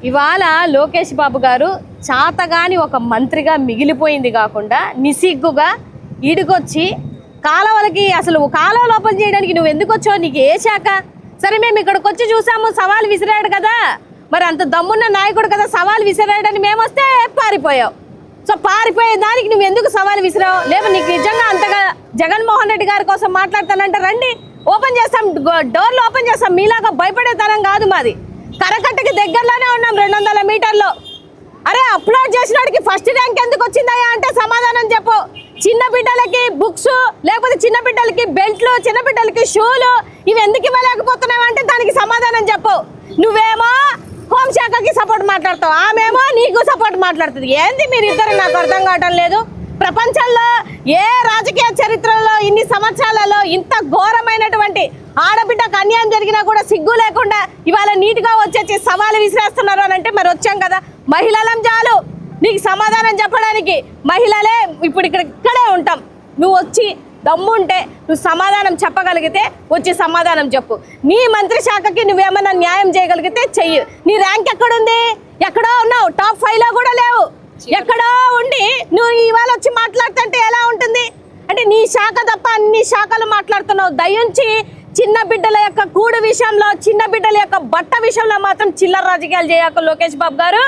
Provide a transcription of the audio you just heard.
ఇవాళ లోకేష్ బాబు గారు చాతగాని ఒక మంత్రిగా మిగిలిపోయింది కాకుండా నిసిగ్గుగా ఈడుకొచ్చి కాలవలకి అసలు కాలువ లోపల చేయడానికి నువ్వు ఎందుకు వచ్చావు, నీకు ఏ శాఖ? సరే మేము ఇక్కడికి వచ్చి చూసాము, సవాల్ విసిరాడు కదా, మరి అంత దమ్మున్న నాయకుడు కదా సవాల్ విసిరాడని మేము వస్తే పారిపోయావు. సో పారిపోయే దానికి నువ్వు ఎందుకు సవాల్ విసిరావు? లేవు నీకు నిజంగా అంతగా జగన్మోహన్ రెడ్డి గారి కోసం మాట్లాడతానంటే రండి, ఓపెన్ చేస్తాం, డోర్లు ఓపెన్ చేస్తాం. మీలాగా భయపడే తరం కాదు మాది. కరకట్టకి దగ్గరలోనే ఉన్నాం, 200 మీటర్లో. అరే అప్లోడ్ చేసినోడికి ఫస్ట్ ర్యాంక్ ఎందుకు వచ్చిందయ్యా అంటే సమాధానం చెప్పు. చిన్న బిడ్డలకి బుక్స్, లేకపోతే చిన్న బిడ్డలకి బెల్ట్లు, చిన్న బిడ్డలకి షూలు, ఇవి ఎందుకు ఇవ్వలేకపోతున్నావు అంటే దానికి సమాధానం చెప్పు. నువ్వేమో హోంశాఖకి సపోర్ట్ మాట్లాడతావు, ఆమెమో నీకు సపోర్ట్ మాట్లాడుతుంది. ఏంది మీరిద్దరు నాకు అర్థం కావటం లేదు. ప్రపంచంలో ఏ రాజకీయ చరిత్రలో ఇన్ని సంవత్సరాలలో ఇంత ఘోరమైనటువంటి ఆడబిడ్డకు అన్యాయం జరిగినా కూడా సిగ్గు లేకుండా ఇవాళ నీట్గా వచ్చేసి సవాలు విసిరేస్తున్నారు అని అంటే మరి వచ్చాం కదా. మహిళలం చాలు నీకు సమాధానం చెప్పడానికి, మహిళలే ఇప్పుడు ఇక్కడే ఉంటాం. నువ్వు వచ్చి దమ్ముంటే నువ్వు సమాధానం చెప్పగలిగితే వచ్చి సమాధానం చెప్పు. నీ మంత్రి శాఖకి నువ్వేమన్నా న్యాయం చేయగలిగితే చెయ్యి. నీ ర్యాంక్ ఎక్కడుంది? ఎక్కడో ఉన్నావు, టాప్ 5లో కూడా లేవు. ఎక్కడో ఉండి నువ్వు ఇవాళ వచ్చి మాట్లాడుతుంటే ఎలా ఉంటుంది అంటే నీ శాఖ తప్ప అన్ని శాఖలు మాట్లాడుతున్నావు. దయించి చిన్న బిడ్డల యొక్క కూడు విషయంలో, చిన్న బిడ్డల యొక్క బట్ట విషయంలో మాత్రం చిల్లర రాజకీయాలు చేయక లోకేష్ బాబు గారు.